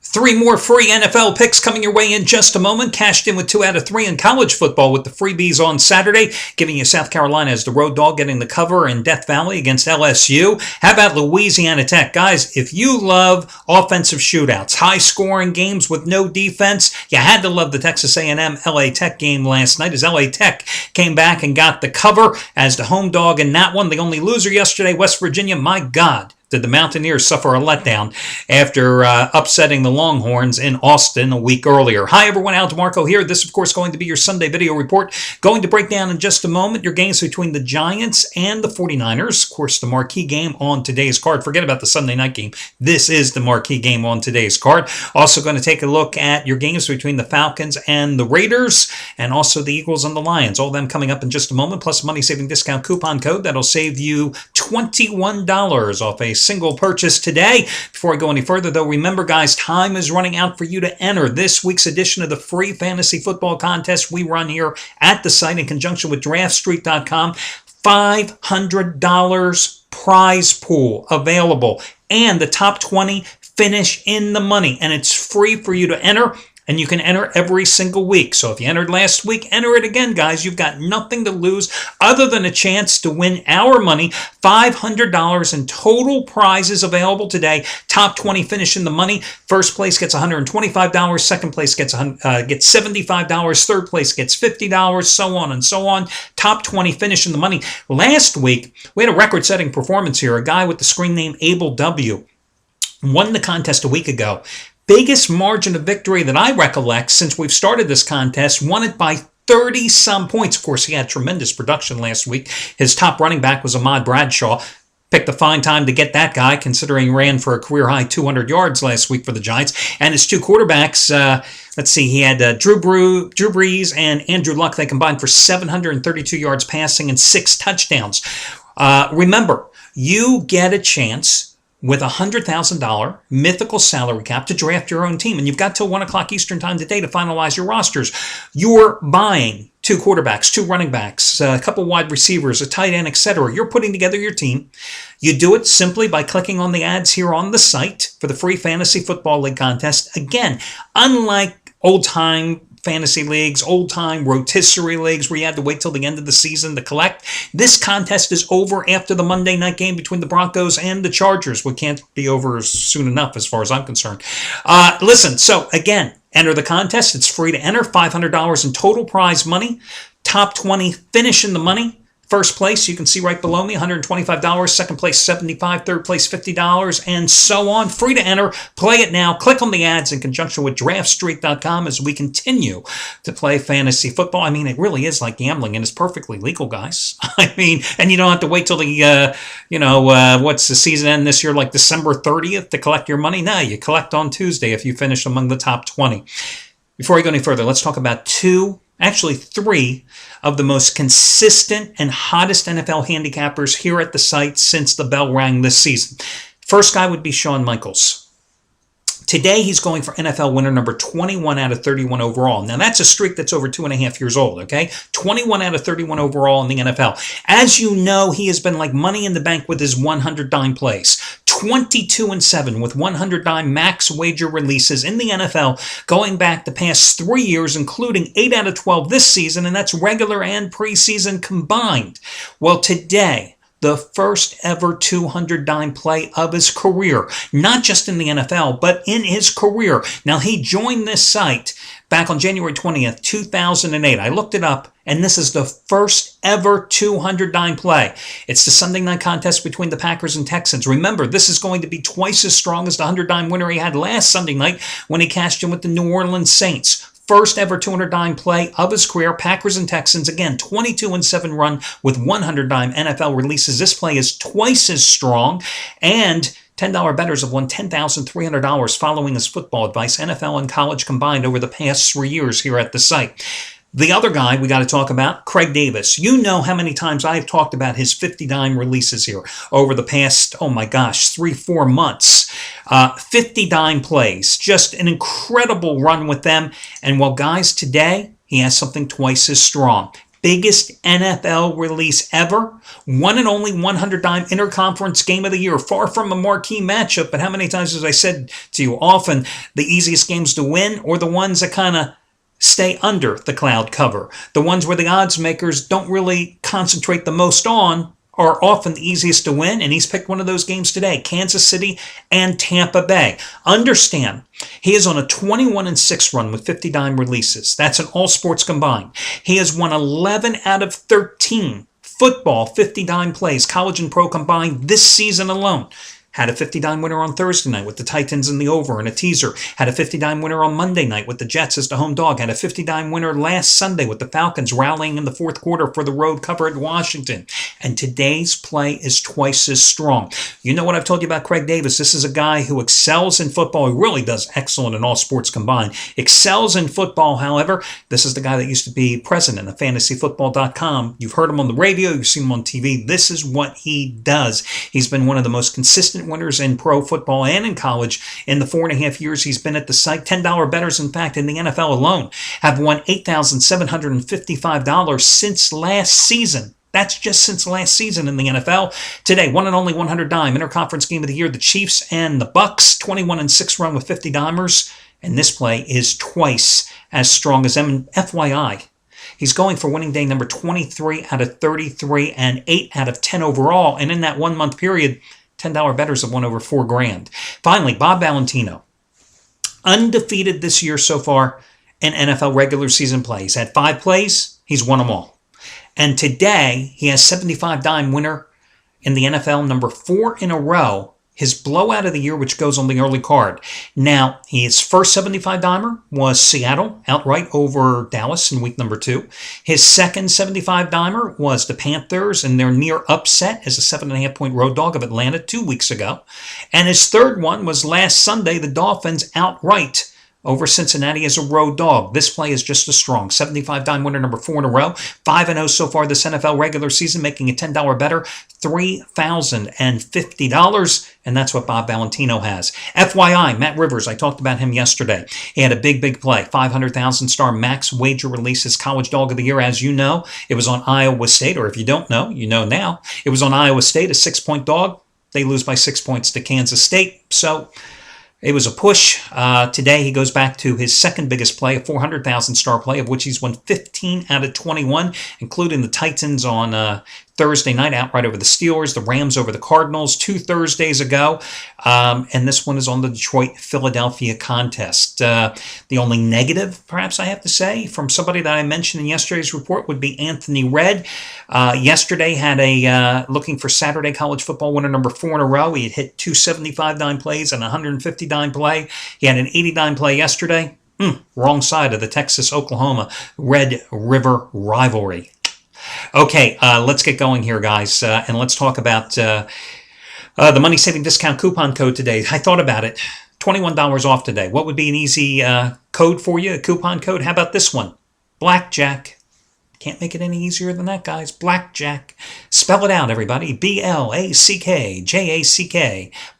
Three more free NFL picks coming your way in just a moment. Cashed in with 2 out of 3 in college football with the freebies on Saturday, giving you South Carolina as the road dog getting the cover in Death Valley against LSU. How about Louisiana Tech? Guys, if you love offensive shootouts, high-scoring games with no defense, you had to love the Texas A&M LA Tech game last night as LA Tech came back and got the cover as the home dog in that one. The only loser yesterday, West Virginia. My God, did the Mountaineers suffer a letdown after upsetting the Longhorns in Austin a week earlier. Hi, everyone. Al DeMarco here. This, of course, going to be your Sunday video report. Going to break down in just a moment your games between the Giants and the 49ers. Of course, the marquee game on today's card. Forget about the Sunday night game. This is the marquee game on today's card. Also going to take a look at your games between the Falcons and the Raiders, and also the Eagles and the Lions. All of them coming up in just a moment, plus a money-saving discount coupon code that'll save you $21 off a single purchase today. Before I go any further, though, remember, guys, time is running out for you to enter this week's edition of the free fantasy football contest we run here at the site in conjunction with DraftStreet.com. $500 prize pool available, and the top 20 finish in the money, and it's free for you to enter. And you can enter every single week. So if you entered last week, enter it again, guys. You've got nothing to lose other than a chance to win our money. $500 in total prizes available today. Top 20 finish in the money. First place gets $125. Second place gets $75. Third place gets $50. So on and so on. Top 20 finish in the money. Last week, we had a record-setting performance here. A guy with the screen name Abel W. won the contest a week ago. Biggest margin of victory that I recollect since we've started this contest, won it by 30-some points. Of course, he had tremendous production last week. His top running back was Ahmad Bradshaw. Picked a fine time to get that guy, considering he ran for a career-high 200 yards last week for the Giants. And his two quarterbacks, let's see, he had Drew Brees and Andrew Luck. They combined for 732 yards passing and 6 touchdowns. Remember, you get a chance with a $100,000 mythical salary cap to draft your own team. And you've got till 1 o'clock Eastern time today to finalize your rosters. You're buying 2 quarterbacks, 2 running backs, a couple wide receivers, a tight end, etc. You're putting together your team. You do it simply by clicking on the ads here on the site for the free Fantasy Football League contest. Again, unlike old-time fantasy leagues, old-time rotisserie leagues where you had to wait till the end of the season to collect, this contest is over after the Monday night game between the Broncos and the Chargers. We can't be over soon enough as far as I'm concerned. Listen, so again, enter the contest. It's free to enter. $500 in total prize money. Top 20 finish in the money. First place, you can see right below me, $125. Second place, $75. Third place, $50, and so on. Free to enter. Play it now. Click on the ads in conjunction with DraftStreet.com as we continue to play fantasy football. I mean, it really is like gambling, and it's perfectly legal, guys. I mean, and you don't have to wait till the, what's the season end this year, like December 30th to collect your money? No, you collect on Tuesday if you finish among the top 20. Before we go any further, let's talk about 3 of the most consistent and hottest NFL handicappers here at the site since the bell rang this season. First guy would be Shawn Michaels. Today, he's going for NFL winner number 21 out of 31 overall. Now, that's a streak that's over 2.5 years old, okay? 21 out of 31 overall in the NFL. As you know, he has been like money in the bank with his 100 dime plays. 22-7 with 100 dime max wager releases in the NFL going back the past 3 years, including 8 out of 12 this season, and that's regular and preseason combined. Well, today, the first ever 200 dime play of his career, not just in the NFL, but in his career. Now, he joined this site back on January 20th, 2008. I looked it up, and this is the first ever 200 dime play. It's the Sunday night contest between the Packers and Texans. Remember, this is going to be twice as strong as the 100 dime winner he had last Sunday night when he cashed in with the New Orleans Saints. First ever 200 dime play of his career, Packers and Texans. Again, 22-7 run with 100 dime NFL releases. This play is twice as strong, and $10 bettors have won $10,300 following his football advice, NFL and college combined over the past 3 years here at the site. The other guy we got to talk about, Craig Davis. You know how many times I've talked about his 50 dime releases here over the past, 3-4 months. 50 dime plays. Just an incredible run with them. And well, guys, today he has something twice as strong. Biggest NFL release ever. One and only 100-dime interconference game of the year. Far from a marquee matchup, but how many times, as I said to you, often the easiest games to win or the ones that kind of stay under the cloud cover. The ones where the odds makers don't really concentrate the most on are often the easiest to win, and he's picked one of those games today, Kansas City and Tampa Bay. Understand, he is on a 21-6 run with 50-dime releases. That's in all sports combined. He has won 11 out of 13 football 50-dime plays, college and pro combined, this season alone. Had a 50-dime winner on Thursday night with the Titans in the over and a teaser. Had a 50-dime winner on Monday night with the Jets as the home dog. Had a 50-dime winner last Sunday with the Falcons rallying in the fourth quarter for the road cover at Washington. And today's play is twice as strong. You know what I've told you about Craig Davis. This is a guy who excels in football. He really does excellent in all sports combined. Excels in football, however. This is the guy that used to be president of fantasyfootball.com. You've heard him on the radio. You've seen him on TV. This is what he does. He's been one of the most consistent winners in pro football and in college in the 4.5 years he's been at the site. $10 bettors, in fact, in the NFL alone have won $8,755 since last season. That's just since last season in the NFL. Today, one and only 100-dime interconference game of the year, the Chiefs and the Bucks, 21-6 run with 50-dimers, and this play is twice as strong as them. And FYI, he's going for winning day number 23 out of 33 and 8 out of 10 overall, and in that 1 month period, $10 bettors have won over $4,000. Finally, Bob Valentino, undefeated this year so far in NFL regular season play. He's had 5 plays. He's won them all. And today, he has 75-dime winner in the NFL, number 4 in a row. His blowout of the year, which goes on the early card. Now, his first 75-dimer was Seattle, outright over Dallas in week number 2. His second 75-dimer was the Panthers and their near upset as a 7.5-point road dog of Atlanta 2 weeks ago. And his third one was last Sunday, the Dolphins outright over Cincinnati as a road dog. This play is just as strong. 75-dime winner, number 4 in a row. 5-0 so far this NFL regular season, making a $10 better, $3,050. And that's what Bob Valentino has. FYI, Matt Rivers, I talked about him yesterday. He had a big play. 500,000 star max wager releases college dog of the year. As you know, it was on Iowa State, or if you don't know, you know now. It was on Iowa State, a 6-point dog. They lose by 6 points to Kansas State. So it was a push. Today, he goes back to his second biggest play, a 400,000 star play, of which he's won 15 out of 21, including the Titans on Thursday night, outright over the Steelers, the Rams over the Cardinals 2 Thursdays ago. And this one is on the Detroit-Philadelphia contest. The only negative, perhaps I have to say, from somebody that I mentioned in yesterday's report would be Anthony Redd. Yesterday had a looking for Saturday college football winner number 4 in a row. He had hit 2 75-dime plays and a 150-dime play. He had an 80-dime play yesterday. Wrong side of the Texas-Oklahoma Red River rivalry. Okay, let's get going here, guys, and let's talk about the money-saving discount coupon code today. I thought about it. $21 off today. What would be an easy code for you, a coupon code? How about this one? Blackjack. Can't make it any easier than that, guys. Blackjack. Spell it out, everybody. B-L-A-C-K-J-A-C-K.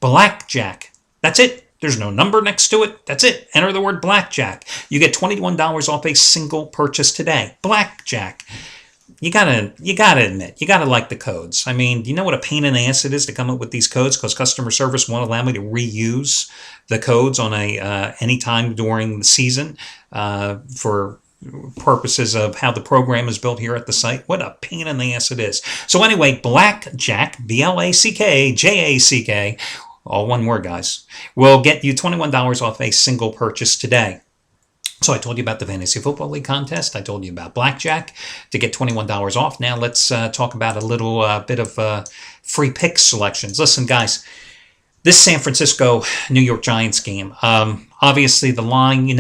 Blackjack. That's it. There's no number next to it. That's it. Enter the word blackjack. You get $21 off a single purchase today. Blackjack. You gotta admit, you gotta like the codes. I mean, do you know what a pain in the ass it is to come up with these codes? Because customer service won't allow me to reuse the codes on any time during the season for purposes of how the program is built here at the site. What a pain in the ass it is. So anyway, Blackjack, B-L-A-C-K-J-A-C-K, all one word, guys, will get you $21 off a single purchase today. So I told you about the Fantasy Football League contest. I told you about Blackjack to get $21 off. Now let's talk about a little bit of free pick selections. Listen, guys, this San Francisco-New York Giants game, obviously the line,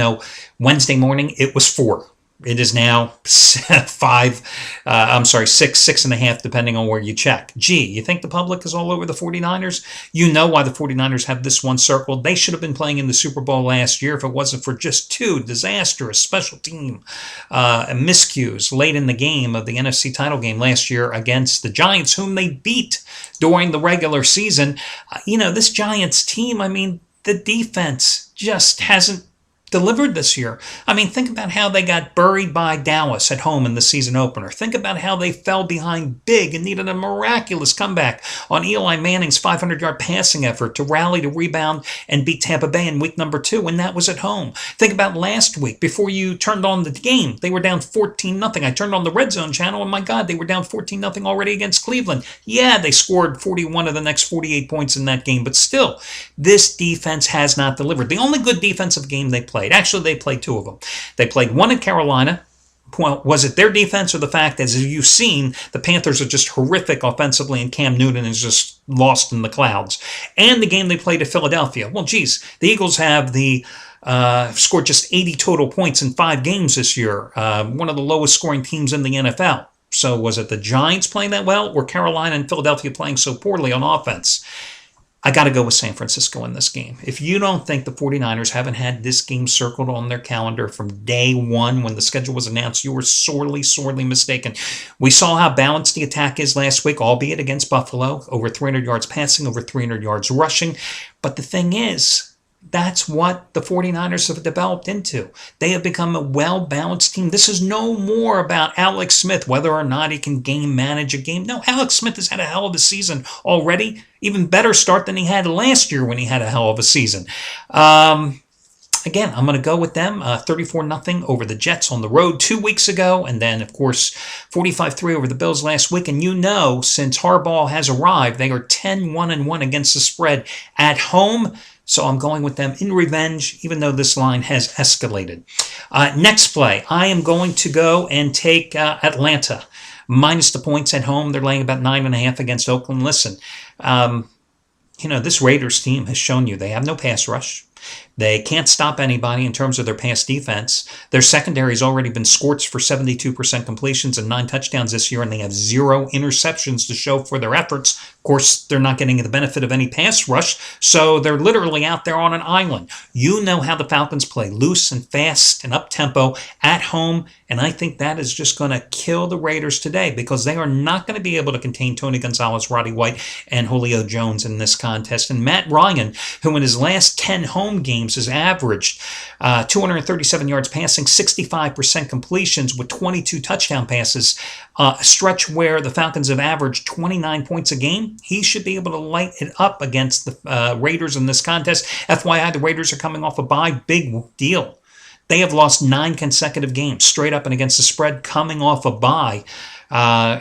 Wednesday morning, it was 4. It is now 6.5, depending on where you check. Gee, you think the public is all over the 49ers? You know why the 49ers have this one circled. They should have been playing in the Super Bowl last year if it wasn't for just 2 disastrous special team miscues late in the game of the NFC title game last year against the Giants, whom they beat during the regular season. This Giants team, the defense just hasn't delivered this year. I mean, think about how they got buried by Dallas at home in the season opener. Think about how they fell behind big and needed a miraculous comeback on Eli Manning's 500-yard passing effort to rally to rebound and beat Tampa Bay in week number 2, and that was at home. Think about last week. Before you turned on the game, they were down 14-0. I turned on the Red Zone channel, and my God, they were down 14-0 already against Cleveland. Yeah, they scored 41 of the next 48 points in that game, but still, this defense has not delivered. The only good defensive game they played, actually, they played 2 of them. They played one in Carolina. Well, was it their defense or the fact that, as you've seen, the Panthers are just horrific offensively and Cam Newton is just lost in the clouds? And the game they played at Philadelphia. Well, geez, the Eagles have scored just 80 total points in 5 games this year. One of the lowest scoring teams in the NFL. So was it the Giants playing that well or Carolina and Philadelphia playing so poorly on offense? I got to go with San Francisco in this game. If you don't think the 49ers haven't had this game circled on their calendar from day one when the schedule was announced, you were sorely, sorely mistaken. We saw how balanced the attack is last week, albeit against Buffalo. Over 300 yards passing, over 300 yards rushing. But the thing is, that's what the 49ers have developed into. They have become a well-balanced team. This is no more about Alex Smith, whether or not he can game manage a game. No, Alex Smith has had a hell of a season already. Even better start than he had last year when he had a hell of a season. Again, I'm going to go with them. 34-0 over the Jets on the road 2 weeks ago. And then, of course, 45-3 over the Bills last week. And you know, since Harbaugh has arrived, they are 10-1-1 against the spread at home. So I'm going with them in revenge, even though this line has escalated. Next play, I am going to go and take Atlanta. Minus the points at home. They're laying about 9.5 against Oakland. Listen, this Raiders team has shown you they have no pass rush. They can't stop anybody in terms of their pass defense. Their secondary has already been scorched for 72% completions and 9 touchdowns this year, and they have 0 interceptions to show for their efforts. Of course, they're not getting the benefit of any pass rush, so they're literally out there on an island. You know how the Falcons play, loose and fast and up-tempo at home, and I think that is just going to kill the Raiders today because they are not going to be able to contain Tony Gonzalez, Roddy White, and Julio Jones in this contest. And Matt Ryan, who in his last 10 home games has averaged 237 yards passing, 65% completions with 22 touchdown passes, a stretch where the Falcons have averaged 29 points a game. He should be able to light it up against the Raiders in this contest. FYI, the Raiders are coming off a bye. Big deal. They have lost 9 consecutive games straight up and against the spread coming off a bye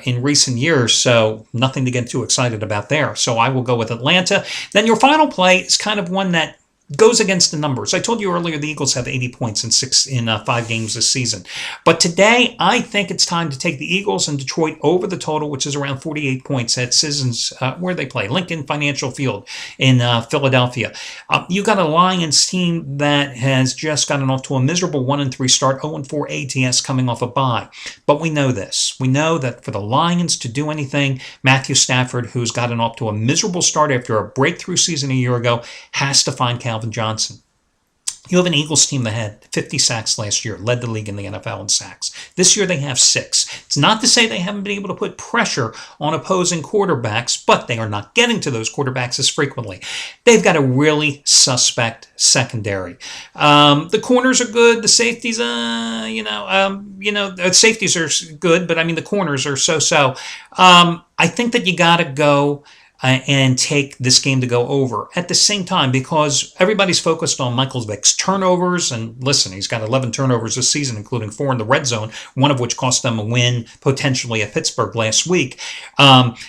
in recent years, so nothing to get too excited about there. So I will go with Atlanta. Then your final play is kind of one that goes against the numbers. I told you earlier the Eagles have 80 points in 5 games this season. But today, I think it's time to take the Eagles and Detroit over the total, which is around 48 points at Citizens, where they play, Lincoln Financial Field in Philadelphia. You got a Lions team that has just gotten off to a miserable 1-3 start, 0-4 ATS coming off a bye. But we know this. We know that for the Lions to do anything, Matthew Stafford, who's gotten off to a miserable start after a breakthrough season a year ago, has to find Calvin Johnson. You have an Eagles team that had 50 sacks last year, led the league in the NFL in sacks. This year they have 6. It's not to say they haven't been able to put pressure on opposing quarterbacks, but they are not getting to those quarterbacks as frequently. They've got a really suspect secondary. The corners are good. The safeties, the safeties are good, but I mean the corners are so-so. I think that you got to go and take this game to go over. At the same time, because everybody's focused on Michael Vick's turnovers, and listen, he's got 11 turnovers this season, including 4 in the red zone, one of which cost them a win potentially at Pittsburgh last week.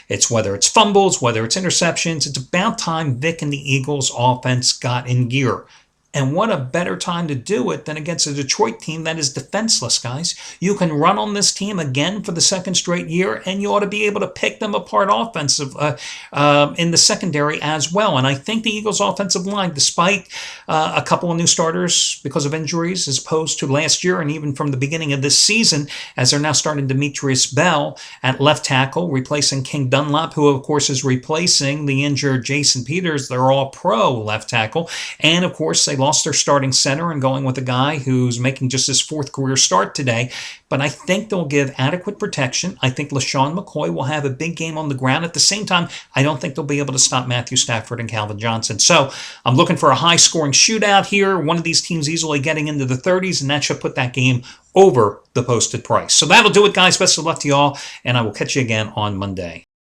It's whether it's fumbles, whether it's interceptions, it's about time Vick and the Eagles offense got in gear. And what a better time to do it than against a Detroit team that is defenseless, guys. You can run on this team again for the second straight year, and you ought to be able to pick them apart offensive in the secondary as well. And I think the Eagles' offensive line, despite a couple of new starters because of injuries as opposed to last year and even from the beginning of this season, as they're now starting Demetrius Bell at left tackle, replacing King Dunlap, who, of course, is replacing the injured Jason Peters, their all-pro left tackle. And, of course, they lost their starting center and going with a guy who's making just his 4th career start today. But I think they'll give adequate protection. I think LaShawn McCoy will have a big game on the ground. At the same time, I don't think they'll be able to stop Matthew Stafford and Calvin Johnson. So I'm looking for a high-scoring shootout here. One of these teams easily getting into the 30s, and that should put that game over the posted price. So that'll do it, guys. Best of luck to you all, and I will catch you again on Monday.